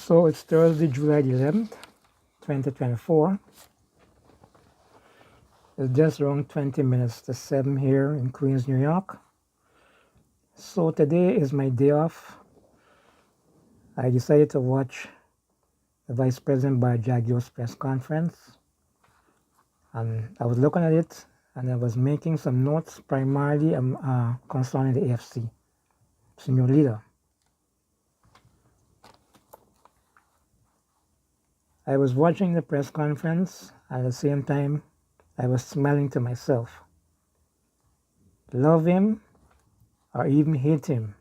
So it's Thursday, July 11th, 2024. It's just around 20 minutes to 7 here in Queens, New York. So today is my day off. I decided to watch the Vice President Jagdeo'S press conference. And I was looking at it and I was making some notes primarily concerning the AFC, its new leader. I was watching the press conference and at the same time I was smiling to myself. Love him or even hate him,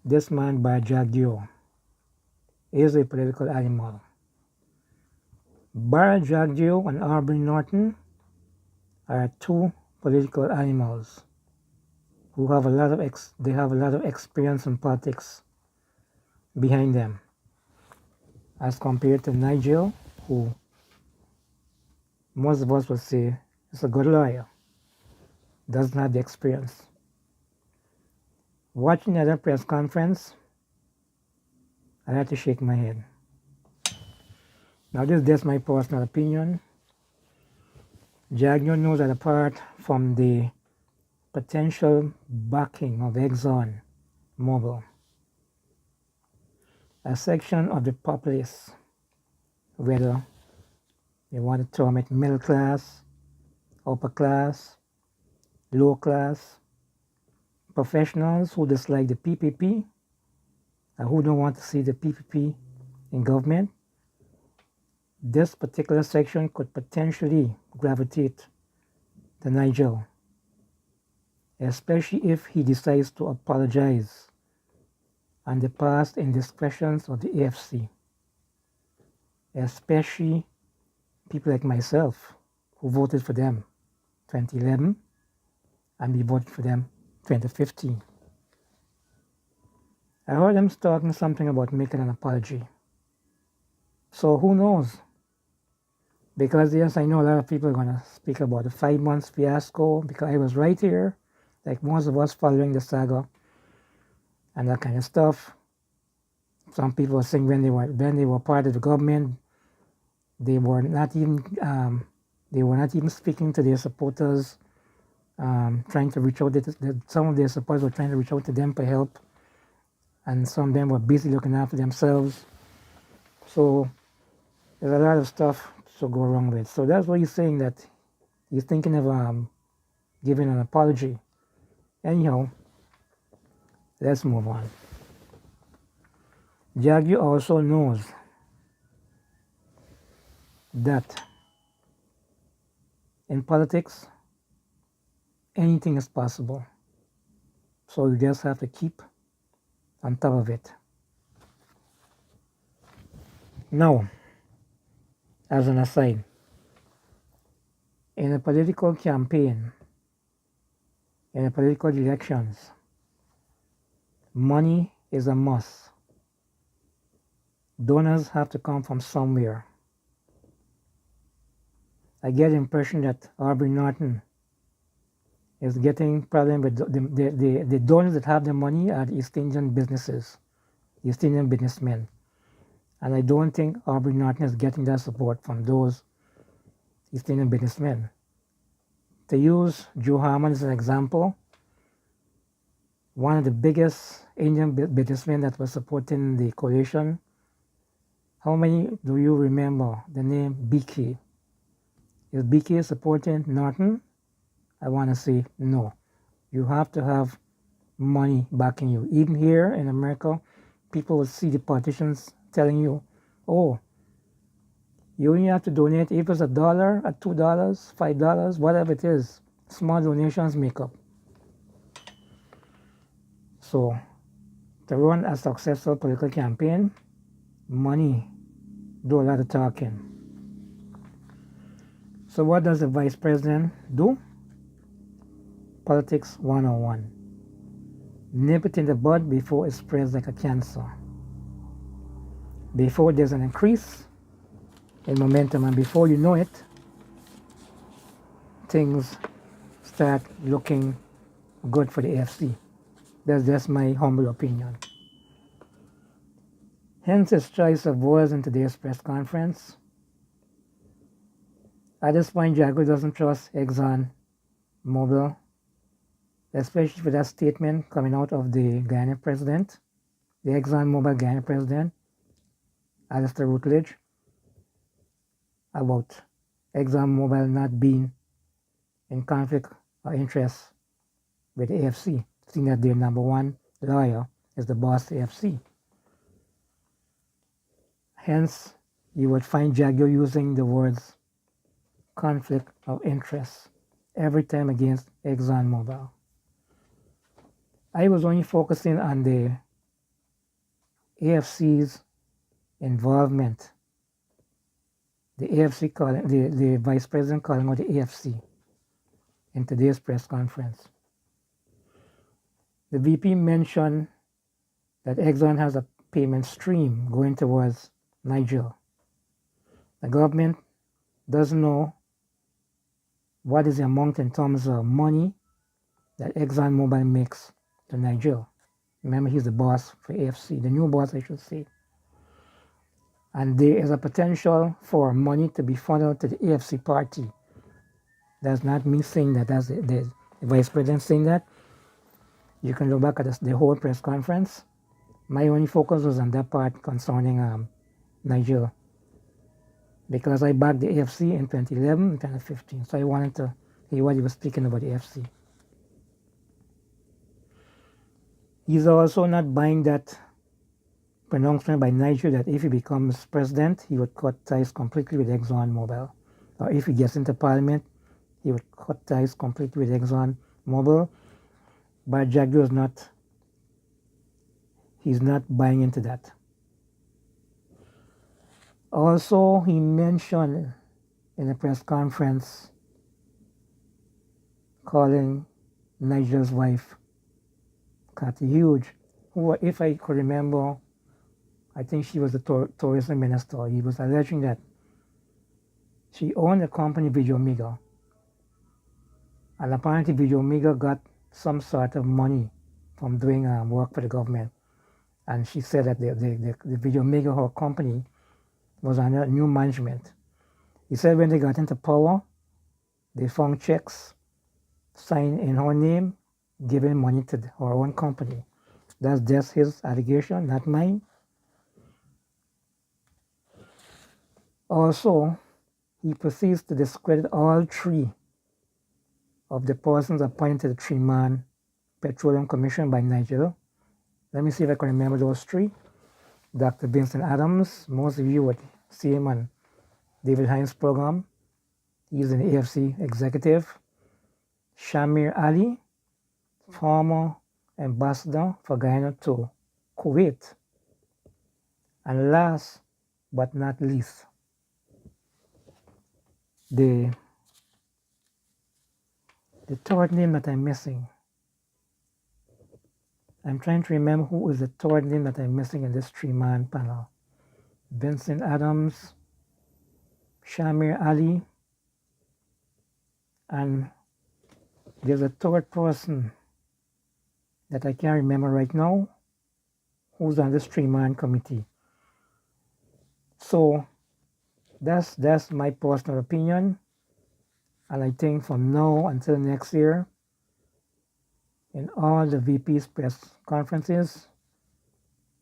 this man Jagdeo is a political animal. Bharrat Jagdeo and Aubrey Norton are two political animals who have a lot of experience in politics behind them, as compared to Nigel, who most of us would say is a good lawyer, doesn't have the experience. Watching the other press conference, I had to shake my head. Now this is just my personal opinion. Jagdeo knows that apart from the potential backing of Exxon Mobil, a section of the populace, whether you want to term it middle class, upper class, low class, professionals who dislike the PPP and who don't want to see the PPP in government, this particular section could potentially gravitate to Nigel, especially if he decides to apologize on the past indiscretions of the AFC, especially people like myself who voted for them 2011 and we voted for them 2015. I heard them talking something about making an apology. So who knows? Because yes, I know a lot of people are going to speak about the 5 months fiasco, because I was right here, like most of us, following the saga and that kind of stuff. Some people were saying when they were part of the government, they were not even speaking to their supporters, trying to reach out. Some of their supporters were trying to reach out to them for help, and some of them were busy looking after themselves. So there's a lot of stuff to go wrong with. So that's what he's saying, that he's thinking of giving an apology. Anyhow, let's move on. Jagdeo also knows that in politics, anything is possible. So you just have to keep on top of it. Now, as an aside, in a political campaign, in a political elections, money is a must. Donors have to come from somewhere. I get the impression that Aubrey Norton is getting problem with the donors that have the money are the East Indian businesses, East Indian businessmen. And I don't think Aubrey Norton is getting that support from those East Indian businessmen. To use Joe Harmon as an example, one of the biggest Indian businessmen that was supporting the coalition, how many do you remember the name BK? Is BK supporting Norton? I want to say no. You have to have money backing you. Even here in America, people will see the politicians telling you, oh, you only have to donate, if it's $1, $2, $5, whatever it is. Small donations make up. So, to run a successful political campaign, money do a lot of talking. So what does the vice president do? Politics 101. Nip it in the bud before it spreads like a cancer. Before there's an increase in momentum, and before you know it, things start looking good for the AFC. That's just my humble opinion. Hence his choice of words in today's press conference. At this point, Jagdeo doesn't trust Exxon Mobil, especially for that statement coming out of the Guyana president, the Exxon Mobil Guyana president, Alistair Rutledge, about Exxon Mobil not being in conflict of interest with the AFC, seeing that their number one lawyer is the boss AFC. Hence, you would find Jagdeo using the words conflict of interest every time against Exxon Mobil. I was only focusing on the AFC's involvement. The AFC calling the vice president calling out the AFC in today's press conference. The VP mentioned that Exxon has a payment stream going towards NIGEL. The government doesn't know what is the amount in terms of money that ExxonMobil makes to NIGEL. Remember, he's the boss for AFC, the new boss, I should say. And there is a potential for money to be funneled to the AFC party. That's not me saying that, that's the vice president saying that. You can look back at the whole press conference. My only focus was on that part concerning NIGEL, because I backed the AFC in 2011 and 2015, so I wanted to hear what he was speaking about the AFC. He's also not buying that pronouncement by NIGEL that if he becomes president, he would cut ties completely with ExxonMobil. Or if he gets into parliament, he would cut ties completely with ExxonMobil. But Jagdeo is not, he's not buying into that. Also, he mentioned in a press conference calling Nigel's wife, Cathy Hughes, who, if I could remember, I think she was the tourism minister. He was alleging that she owned a company, Video Omega, and apparently Video Omega got some sort of money from doing work for the government. And she said that the Video Omega, her company, was under new management. He said when they got into power, they found checks signed in her name, giving money to her own company. That's just his allegation, not mine. Also, he proceeds to discredit all three of the persons appointed to the three-man Petroleum Commission by Nigel. Let me see if I can remember those three. Dr. Vincent Adams, most of you would see him on David Hines' program. He's an AFC executive. Shamir Ali, former ambassador for Guyana to Kuwait. And last but not least, the third name that I'm missing. I'm trying to remember who is the third name that I'm missing in this three-man panel. Vincent Adams, Shamir Ali, and there's a third person that I can't remember right now who's on this three-man committee. So that's my personal opinion, and I think from now until next year, in all the VP's press conferences,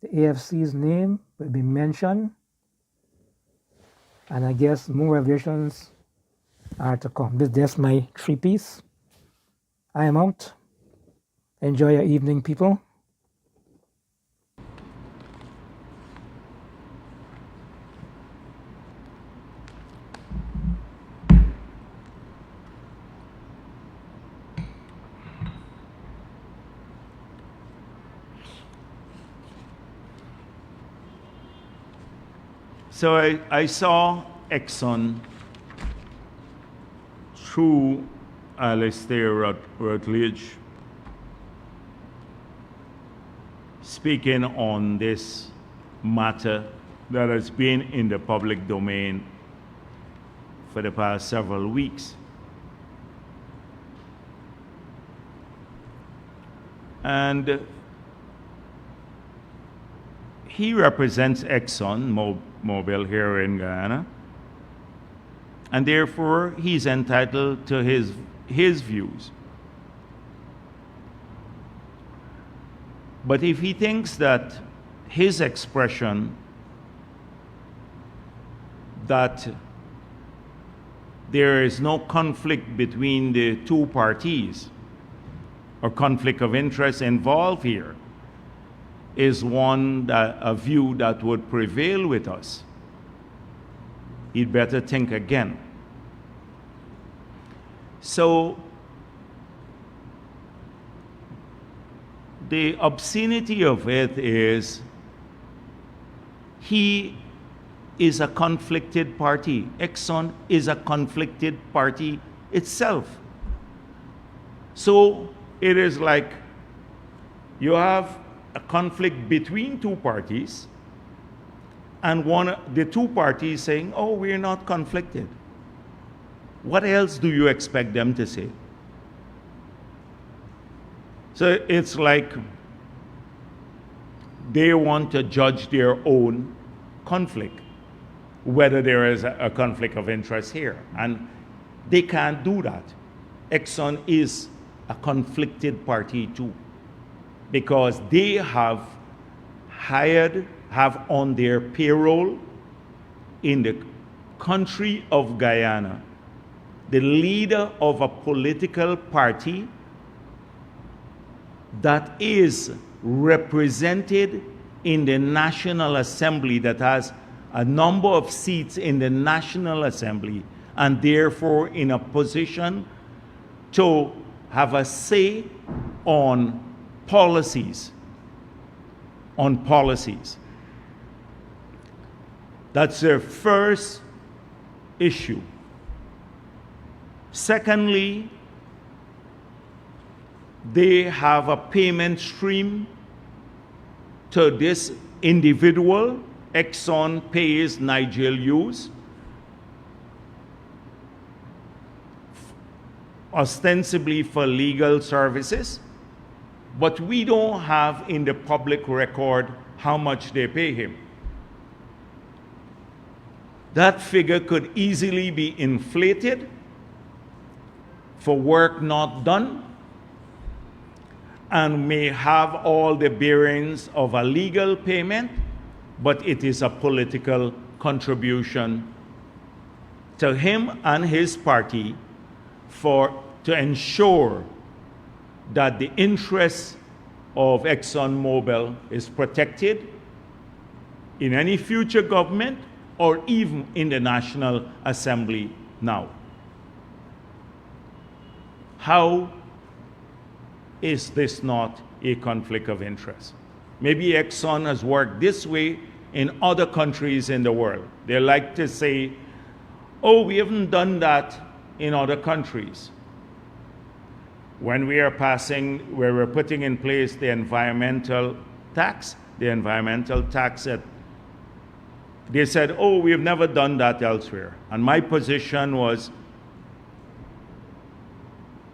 the AFC's name will be mentioned, and I guess more revelations are to come. That's my three-piece. I am out. Enjoy your evening, people. So I saw Exxon through Alistair Rutledge speaking on this matter that has been in the public domain for the past several weeks. And he represents Exxon Mobil here in Guyana, and therefore he's entitled to his views. But if he thinks that his expression that there is no conflict between the two parties or conflict of interest involved here is a view that would prevail with us, he'd better think again. So the obscenity of it is he is a conflicted party. Exxon is a conflicted party itself. So it is like you have a conflict between two parties, and the two parties saying, oh, we're not conflicted. What else do you expect them to say? So it's like they want to judge their own conflict, whether there is a conflict of interest here. And they can't do that. Exxon is a conflicted party too, because they have on their payroll in the country of Guyana the leader of a political party that is represented in the National Assembly, that has a number of seats in the National Assembly, and therefore in a position to have a say on policies. That's their first issue. Secondly, they have a payment stream to this individual. Exxon pays NIGEL ostensibly for legal services, but we don't have in the public record how much they pay him. That figure could easily be inflated for work not done, and may have all the bearings of a legal payment, but it is a political contribution to him and his party to ensure that the interests of ExxonMobil is protected in any future government or even in the National Assembly now. How is this not a conflict of interest? Maybe Exxon has worked this way in other countries in the world. They like to say, oh, we haven't done that in other countries. When we are where we're putting in place the environmental tax that they said, oh, we have never done that elsewhere. And my position was,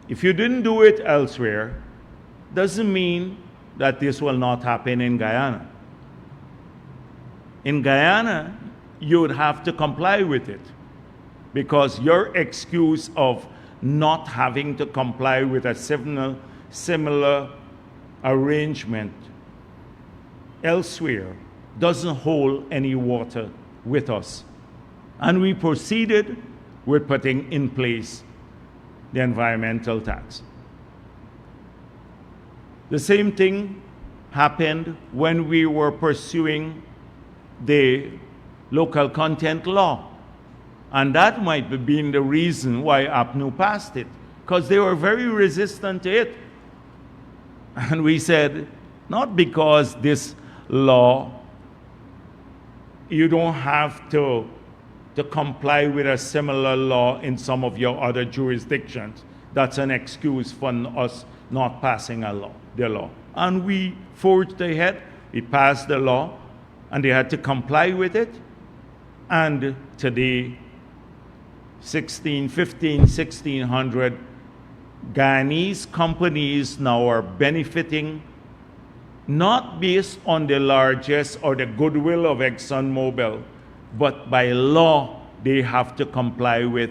if you didn't do it elsewhere, doesn't mean that this will not happen in Guyana. In Guyana, you would have to comply with it, because your excuse of not having to comply with a similar arrangement elsewhere doesn't hold any water with us. And we proceeded with putting in place the environmental tax. The same thing happened when we were pursuing the local content law. And that might have been the reason why APNU passed it, because they were very resistant to it. And we said, not because this law, you don't have to comply with a similar law in some of your other jurisdictions. That's an excuse for us not passing the law. And we forged ahead, we passed the law, and they had to comply with it. And today, 1,600 Guyanese companies now are benefiting not based on the largesse or the goodwill of ExxonMobil, but by law they have to comply with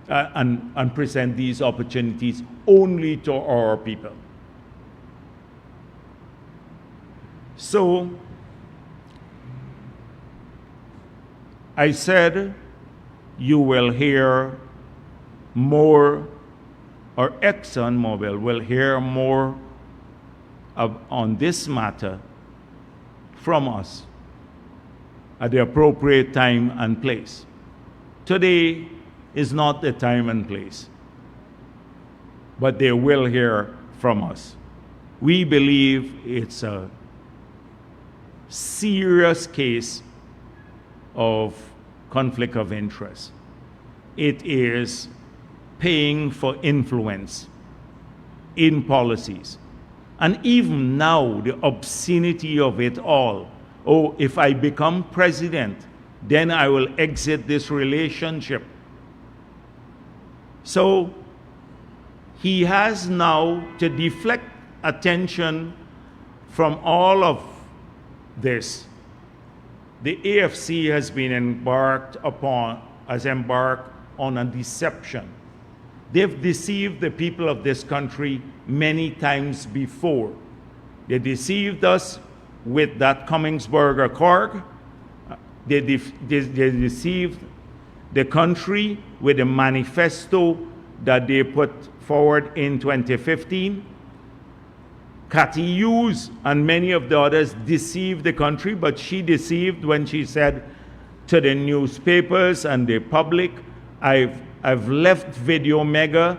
and present these opportunities only to our people. So I said you will hear more, or ExxonMobil will hear more on this matter from us at the appropriate time and place. Today is not the time and place, but they will hear from us. We believe it's a serious case of conflict of interest. It is paying for influence in policies. And even now, the obscenity of it all. Oh, if I become president, then I will exit this relationship. So he has now to deflect attention from all of this. The AFC has embarked on a deception. They've deceived the people of this country many times before. They deceived us with that Koningsberg Accord. They deceived the country with the manifesto that they put forward in 2015. Cathy Hughes and many of the others deceived the country, but she deceived when she said to the newspapers and the public, I've left Video Mega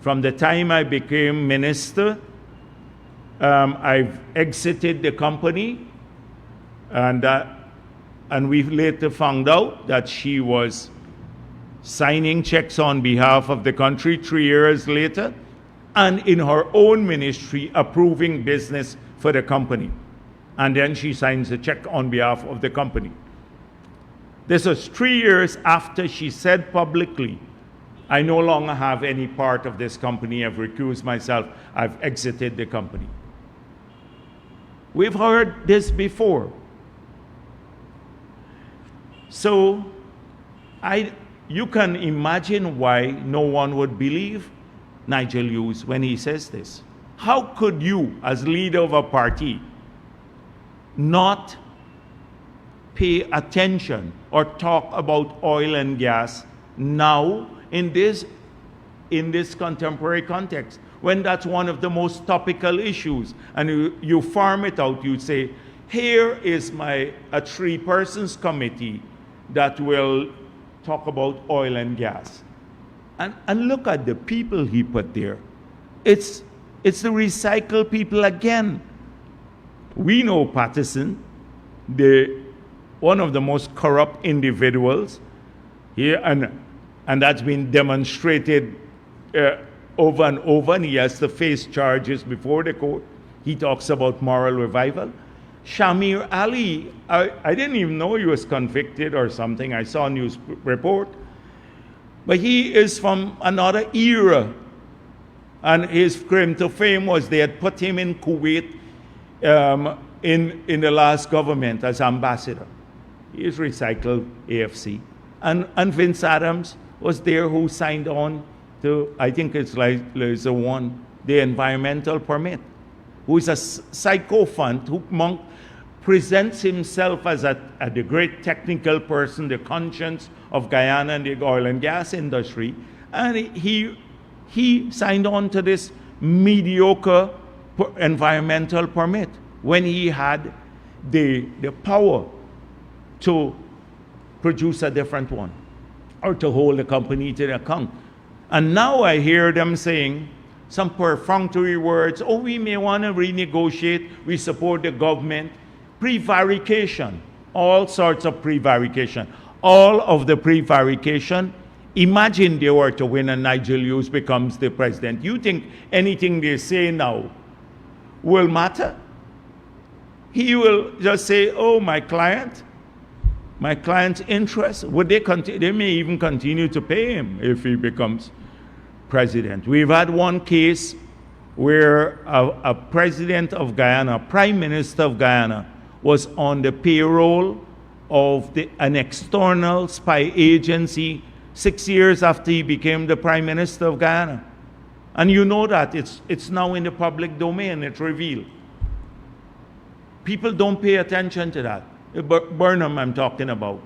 from the time I became minister. I've exited the company, and we later found out that she was signing checks on behalf of the country 3 years later, and in her own ministry approving business for the company. And then she signs a check on behalf of the company. This was 3 years after she said publicly, I no longer have any part of this company, I've recused myself, I've exited the company. We've heard this before. So you can imagine why no one would believe Nigel Hughes when he says this. How could you, as leader of a party, not pay attention or talk about oil and gas now in this contemporary context, when that's one of the most topical issues? And you farm it out, you say, here is a 3-person committee that will talk about oil and gas. And look at the people he put there. It's the recycled people again. We know Patterson, one of the most corrupt individuals here, and that's been demonstrated over and over, and he has to face charges before the court. He talks about moral revival. Shamir Ali, I didn't even know he was convicted or something. I saw a news report. But he is from another era. And his claim to fame was they had put him in Kuwait in the last government as ambassador. He is recycled AFC. And Vince Adams was there, who signed on to, I think it's like the environmental permit, who is a sycophant who presents himself as the great technical person, the conscience of Guyana and the oil and gas industry. And he signed on to this mediocre environmental permit when he had the power to produce a different one or to hold the company to the account. And now I hear them saying some perfunctory words, oh, we may want to renegotiate, we support the government. Prevarication, all sorts of prevarication. All of the prevarication, imagine they were to win and Nigel Hughes becomes the president. You think anything they say now will matter? He will just say, oh, my client's interest, would they continue? They may even continue to pay him if he becomes president. We've had one case where a president of Guyana, prime minister of Guyana, was on the payroll of an external spy agency 6 years after he became the prime minister of Guyana. And you know that. It's now in the public domain. It's revealed. People don't pay attention to that. Burnham I'm talking about.